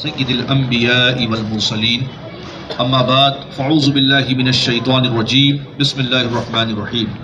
سید الانبیاء والمرسلین اما بعد فاعوذ باللہ من الشیطان الرجیم بسم اللہ الرحمن الرحیم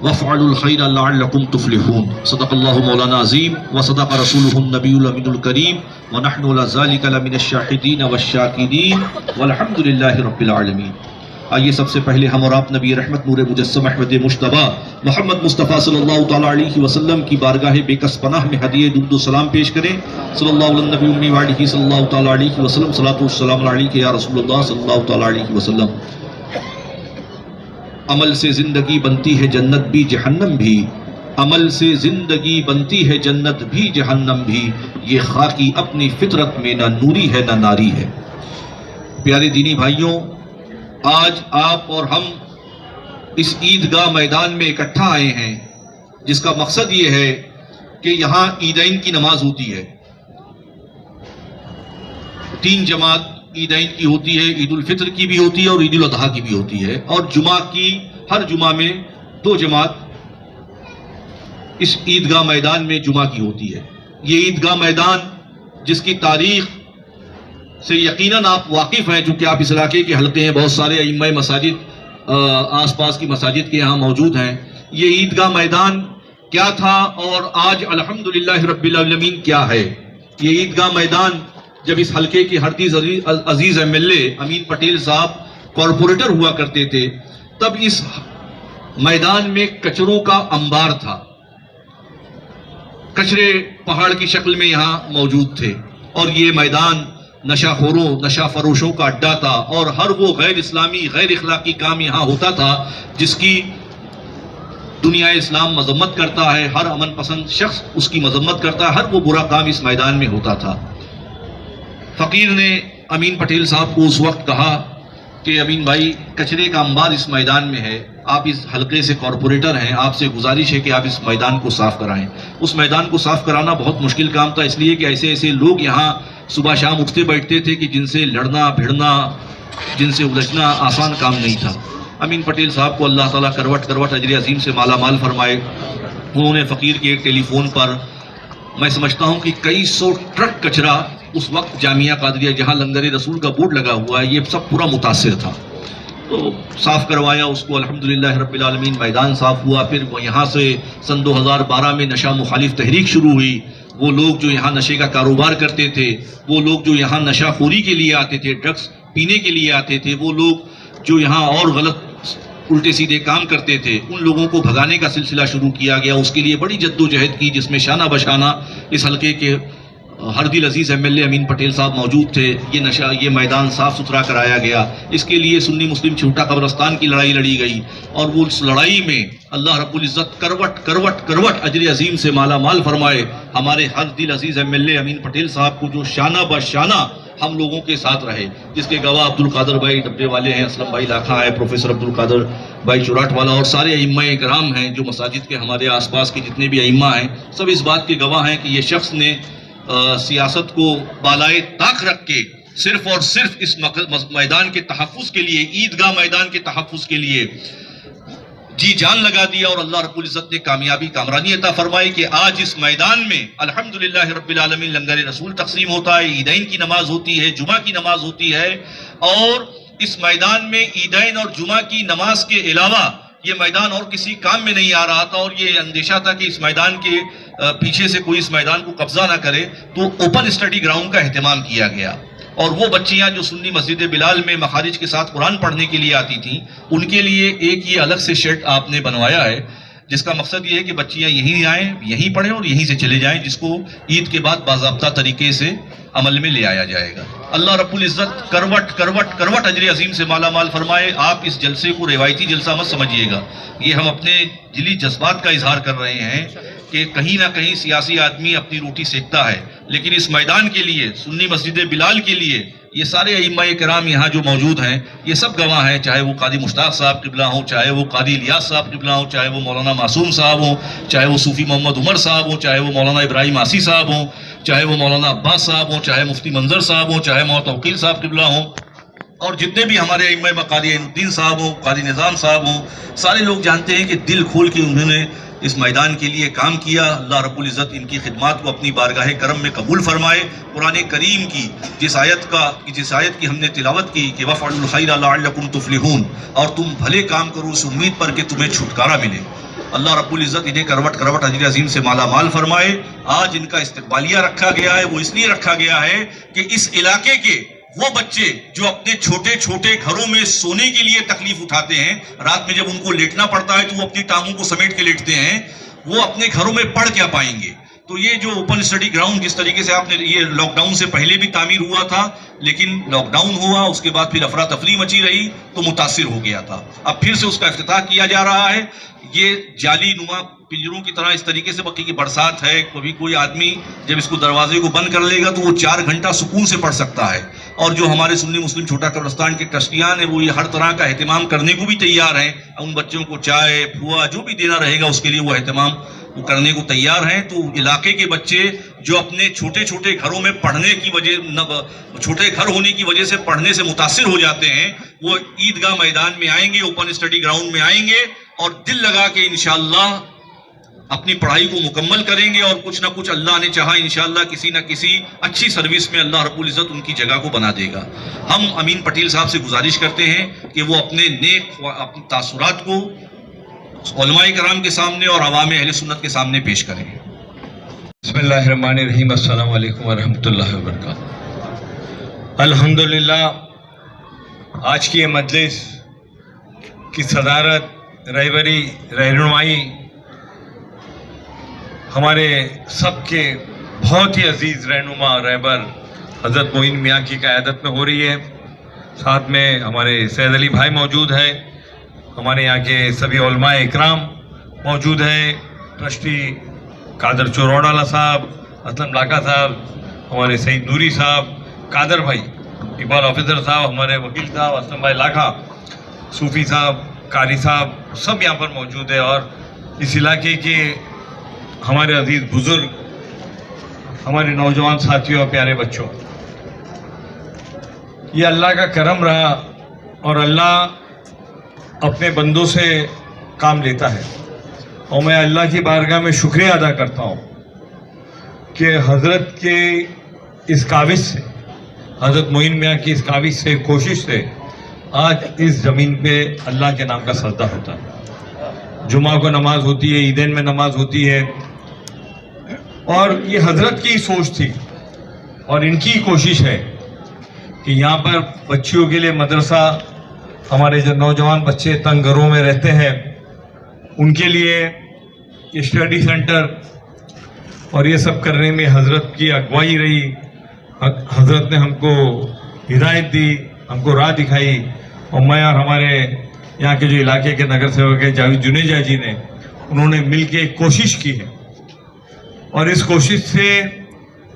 وافعلوا الخیر لعلکم تفلحون صدق اللہ مولانا عظیم وصدق رسولہ النبی الامین الکریم ونحن علی ذلک لمن الشاہدین والشاکرین والحمد للہ رب العالمین۔ آئیے سب سے پہلے ہم اور آپ نبی رحمت نور مجسم احمد مجتبی محمد مصطفیٰ صلی اللہ تعالیٰ علیہ وسلم کی بارگاہ بے کس پناہ میں ہدیہ درود و سلام پیش کریں۔ صلی اللہ علیہ نبی امی وعلیہ صلی اللہ تعالیٰ علیہ وسلم، صلاۃ والسلام علیک یا رسول اللہ صلی اللہ تعالیٰ علیہ وسلم۔ عمل سے زندگی بنتی ہے جنت بھی جہنم بھی، عمل سے زندگی بنتی ہے جنت بھی جہنم بھی، یہ خاکی اپنی فطرت میں نہ نوری ہے نہ ناری ہے۔ پیارے دینی بھائیوں، آج آپ اور ہم اس عیدگاہ میدان میں اکٹھا آئے ہیں جس کا مقصد یہ ہے کہ یہاں عیدین کی نماز ہوتی ہے۔ 3 جماعت عیدین کی ہوتی ہے، عید الفطر کی بھی ہوتی ہے اور عید الاضحیٰ کی بھی ہوتی ہے، اور جمعہ کی ہر جمعہ میں 2 جماعت اس عیدگاہ میدان میں جمعہ کی ہوتی ہے۔ یہ عیدگاہ میدان جس کی تاریخ سے یقیناً آپ واقف ہیں، چونکہ آپ اس علاقے کے حلقے ہیں، بہت سارے ائمہ مساجد آس پاس کی مساجد کے یہاں موجود ہیں۔ یہ عیدگاہ میدان کیا تھا اور آج الحمدللہ رب العالمین کیا ہے؟ یہ عیدگاہ میدان جب اس حلقے کے ہردیز عزیز MLA امین پٹیل صاحب کارپوریٹر ہوا کرتے تھے، تب اس میدان میں کچروں کا انبار تھا، کچرے پہاڑ کی شکل میں یہاں موجود تھے، اور یہ میدان نشہ خوروں نشہ فروشوں کا اڈا تھا، اور ہر وہ غیر اسلامی غیر اخلاقی کام یہاں ہوتا تھا جس کی دنیا اسلام مذمت کرتا ہے، ہر امن پسند شخص اس کی مذمت کرتا ہے، ہر وہ برا کام اس میدان میں ہوتا تھا۔ فقیر نے امین پٹیل صاحب کو اس وقت کہا کہ امین بھائی، کچرے کا انبار اس میدان میں ہے، آپ اس حلقے سے کارپوریٹر ہیں، آپ سے گزارش ہے کہ آپ اس میدان کو صاف کرائیں۔ اس میدان کو صاف کرانا بہت مشکل کام تھا، اس لیے کہ ایسے ایسے لوگ یہاں صبح شام اٹھتے بیٹھتے تھے کہ جن سے لڑنا بھیڑنا، جن سے الجھنا آسان کام نہیں تھا۔ امین پٹیل صاحب کو اللہ تعالیٰ کروٹ کروٹ اجر عظیم سے مالا مال فرمائے۔ انہوں نے فقیر کے ایک ٹیلی فون پر میں سمجھتا ہوں کہ کئی 100 ٹرک کچرا اس وقت جامعہ قادریہ جہاں لنگر رسول کا بورڈ لگا ہوا ہے، یہ سب پورا متاثر تھا، تو صاف کروایا اس کو، الحمدللہ رب العالمین میدان صاف ہوا۔ پھر وہ یہاں سے سن 2012 میں نشہ مخالف تحریک شروع ہوئی۔ وہ لوگ جو یہاں نشے کا کاروبار کرتے تھے، وہ لوگ جو یہاں نشہ خوری کے لیے آتے تھے، ڈرگس پینے کے لیے آتے تھے، وہ لوگ جو یہاں اور غلط الٹے سیدھے کام کرتے تھے، ان لوگوں کو بھگانے کا سلسلہ شروع کیا گیا۔ اس کے لیے بڑی جد و جہد کی، جس میں شانہ بشانہ اس حلقے کے ہردل عزیز MLA امین پٹیل صاحب موجود تھے۔ یہ میدان صاف ستھرا کرایا گیا۔ اس کے لیے سنی مسلم چھوٹا قبرستان کی لڑائی لڑی گئی، اور وہ اس لڑائی میں اللہ رب العزت کروٹ کروٹ کروٹ اجر عظیم سے مالا مال فرمائے۔ ہمارے ہردل عزیز MLA امین پٹیل صاحب کو جو شانہ بشانہ ہم لوگوں کے ساتھ رہے، جس کے گواہ عبدالقادر بھائی ڈبے والے ہیں، اسلم بھائی لاکھا ہے، پروفیسر عبدالقادر بھائی چوراٹ والا، اور سارے ائمہ کرام ہیں جو مساجد کے ہمارے آس پاس کے جتنے بھی ائمہ ہیں، سب اس بات کے گواہ ہیں کہ یہ شخص نے سیاست کو بالائے طاق رکھ کے صرف اور صرف اس میدان کے تحفظ کے لیے، عیدگاہ میدان کے تحفظ کے لیے جی جان لگا دیا، اور اللہ رب العزت نے کامرانی عطا فرمائی کہ آج اس میدان میں الحمدللہ رب العالمین لنگر رسول تقسیم ہوتا ہے، عیدین کی نماز ہوتی ہے، جمعہ کی نماز ہوتی ہے، اور اس میدان میں عیدین اور جمعہ کی نماز کے علاوہ یہ میدان اور کسی کام میں نہیں آ رہا تھا، اور یہ اندیشہ تھا کہ اس میدان کے پیچھے سے کوئی اس میدان کو قبضہ نہ کرے، تو اوپن اسٹڈی گراؤنڈ کا اہتمام کیا گیا، اور وہ بچیاں جو سنی مسجد بلال میں مخارج کے ساتھ قرآن پڑھنے کے لیے آتی تھیں، ان کے لیے ایک یہ الگ سے شیڈ آپ نے بنوایا ہے، جس کا مقصد یہ ہے کہ بچیاں یہیں آئیں، یہیں پڑھیں اور یہیں سے چلے جائیں، جس کو عید کے بعد باضابطہ طریقے سے عمل میں لے آیا جائے گا۔ اللہ رب العزت کروٹ کروٹ کروٹ اجر عظیم سے مالا مال فرمائے۔ آپ اس جلسے کو روایتی جلسہ مت سمجھیے گا، یہ ہم اپنے دلی جذبات کا اظہار کر رہے ہیں کہ کہیں نہ کہیں سیاسی آدمی اپنی روٹی سیکتا ہے، لیکن اس میدان کے لیے، سنی مسجد بلال کے لیے، یہ سارے ائمہ کرام یہاں جو موجود ہیں، یہ سب گواہ ہیں، چاہے وہ قاضی مشتاق صاحب قبلہ ہوں، چاہے وہ قاضی الیاس صاحب قبلہ ہوں، چاہے وہ مولانا معصوم صاحب ہوں، چاہے وہ صوفی محمد عمر صاحب ہوں، چاہے وہ مولانا ابراہیم آسی صاحب ہوں، چاہے وہ مولانا عباس صاحب ہوں، چاہے مفتی منظر صاحب ہوں، چاہے مولانا توقیل صاحب قبلہ ہوں، اور جتنے بھی ہمارے ائمہ قاری الدین صاحب ہوں، قاری نظام صاحب ہوں، سارے لوگ جانتے ہیں کہ دل کھول کے انہوں نے اس میدان کے لیے کام کیا. اللہ رب العزت ان کی خدمات کو اپنی بارگاہ کرم میں قبول فرمائے. قرآن کریم کی جس آیت کی ہم نے تلاوت کی کہ وَفْعَلُوا الْخَيْرَ لَعَلَّكُمْ تُفْلِحُونَ، اور تم بھلے کام کرو اس امید پر کہ تمہیں چھٹکارا ملے. اللہ رب العزت انہیں کروٹ کروٹ اجر عظیم سے مالا مال فرمائے. آج ان کا استقبالیہ رکھا گیا ہے، وہ اس لیے رکھا گیا ہے کہ اس علاقے کے وہ بچے جو اپنے چھوٹے چھوٹے گھروں میں سونے کے لیے تکلیف اٹھاتے ہیں، رات میں جب ان کو لیٹنا پڑتا ہے تو وہ اپنی ٹانگوں کو سمیٹ کے لیٹتے ہیں، وہ اپنے گھروں میں پڑھ کیا پائیں گے؟ تو یہ جو اوپن اسٹڈی گراؤنڈ جس طریقے سے آپ نے یہ لاک ڈاؤن سے پہلے بھی تعمیر ہوا تھا، لیکن لاک ڈاؤن ہوا، اس کے بعد پھر افراتفری مچی رہی تو متاثر ہو گیا تھا. اب پھر سے اس کا افتتاح کیا جا رہا ہے. یہ جالی نما پنجروں کی طرح اس طریقے سے، باقی کی برسات ہے، کبھی کوئی آدمی جب اس کو دروازے کو بند کر لے گا تو وہ 4 گھنٹہ سکون سے پڑھ سکتا ہے. اور جو ہمارے سنی مسلم چھوٹا قبرستان کے ٹرسٹیان ہیں وہ یہ ہر طرح کا اہتمام کرنے کو بھی تیار ہیں. ان بچوں کو چائے پھوا جو بھی دینا رہے گا اس کے لیے وہ اہتمام کرنے کو تیار ہیں. تو علاقے کے بچے جو اپنے چھوٹے چھوٹے گھروں میں پڑھنے کی وجہ، چھوٹے گھر ہونے کی وجہ سے پڑھنے سے متاثر ہو جاتے ہیں، وہ عیدگاہ میدان میں آئیں گے، اوپن اسٹڈی گراؤنڈ میں آئیں گے اور دل لگا کے انشاءاللہ اپنی پڑھائی کو مکمل کریں گے. اور کچھ نہ کچھ اللہ نے چاہا انشاءاللہ کسی نہ کسی اچھی سروس میں اللہ رب العزت ان کی جگہ کو بنا دے گا. ہم امین پٹیل صاحب سے گزارش کرتے ہیں کہ وہ اپنے نیک اپنے تاثرات کو علماء کرام کے سامنے اور عوام اہل سنت کے سامنے پیش کریں. بسم اللہ الرحمن الرحیم. السلام علیکم ورحمۃ اللہ وبرکاتہ. الحمدللہ آج کی یہ مجلس کی صدارت، رہبری، رہنمائی ہمارے سب کے بہت ہی عزیز رہنما رہبر حضرت معین میاں کی قیادت میں ہو رہی ہے. ساتھ میں ہمارے سید علی بھائی موجود ہے، ہمارے یہاں کے سبھی علماء اکرام موجود ہیں، ٹرسٹی قادر چوروڑالا صاحب، اسلم لاکا صاحب، ہمارے سعید نوری صاحب، قادر بھائی، اقبال آفیسر صاحب، ہمارے وکیل صاحب اسلم بھائی لاکھا، صوفی صاحب، قاری صاحب، سب یہاں پر موجود ہے. اور اس علاقے کے ہمارے عزیز بزرگ، ہمارے نوجوان ساتھیوں اور پیارے بچوں، یہ اللہ کا کرم رہا اور اللہ اپنے بندوں سے کام لیتا ہے. اور میں اللہ کی بارگاہ میں شکریہ ادا کرتا ہوں کہ حضرت کے اس کاوش سے، حضرت معین میاں کی اس کاوش سے، کوشش سے آج اس زمین پہ اللہ کے نام کا سجدہ ہوتا ہے. جمعہ کو نماز ہوتی ہے، عیدین میں نماز ہوتی ہے. اور یہ حضرت کی سوچ تھی اور ان کی کوشش ہے کہ یہاں پر بچیوں کے لیے مدرسہ، ہمارے جو نوجوان بچے تنگ گھروں میں رہتے ہیں ان کے لیے اسٹڈی سینٹر، اور یہ سب کرنے میں حضرت کی اگوائی رہی. حضرت نے ہم کو ہدایت دی، ہم کو راہ دکھائی. اور میں اور ہمارے یہاں کے جو علاقے کے نگر سیوک ہیں جاوید جنیجا جی نے، انہوں نے مل کے ایک کوشش کی ہے. اور اس کوشش سے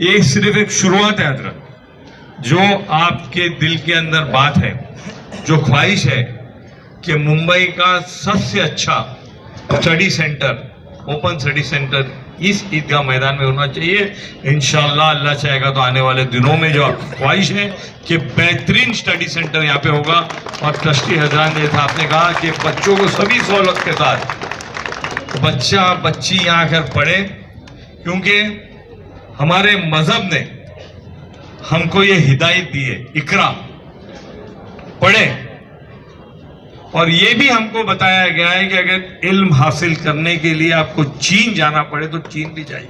یہ صرف ایک شروعات ہے. حضرت جو آپ کے دل کے اندر بات ہے، جو خواہش ہے کہ ممبئی کا سب سے اچھا study centre, open study centre اس عیدگاہ میدان میں ہونا چاہیے. انشاءاللہ اللہ چاہے گا تو آنے والے دنوں میں جو خواہش ہے کہ بہترین اسٹڈی سینٹر یہاں پہ ہوگا. اور ٹرسٹی حضرات نے آپ نے کہا کہ بچوں کو سبھی سہولت کے ساتھ بچہ بچی یہاں آ کر پڑھے، کیونکہ ہمارے مذہب نے ہم کو یہ ہدایت دی ہے، اقرا، پڑھیں. اور یہ بھی ہم کو بتایا گیا ہے کہ اگر علم حاصل کرنے کے لیے آپ کو چین جانا پڑے تو چین بھی جائیے.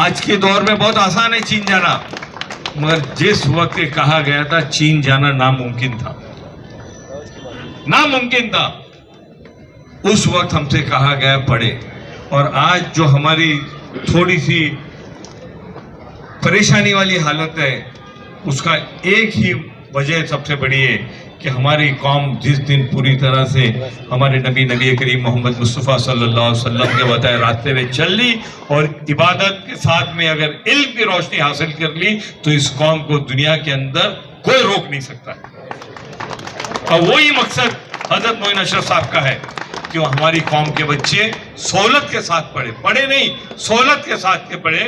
آج کے دور میں بہت آسان ہے چین جانا، مگر جس وقت کہا گیا تھا چین جانا ناممکن تھا، ناممکن تھا، اس وقت ہم سے کہا گیا پڑھے. اور آج جو ہماری تھوڑی سی پریشانی والی حالت ہے، اس کا ایک ہی وجہ سب سے بڑی ہے کہ ہماری قوم جس دن پوری طرح سے ہمارے نبی کریم محمد مصطفیٰ صلی اللہ علیہ وسلم کے بتائے راستے میں چل لی اور عبادت کے ساتھ میں اگر علم کی روشنی حاصل کر لی تو اس قوم کو دنیا کے اندر کوئی روک نہیں سکتا. اور وہی مقصد حضرت معین اشرف صاحب کا ہے کہ وہ ہماری قوم کے بچے سہولت کے ساتھ پڑھے، پڑھے نہیں سہولت کے ساتھ کے پڑھے.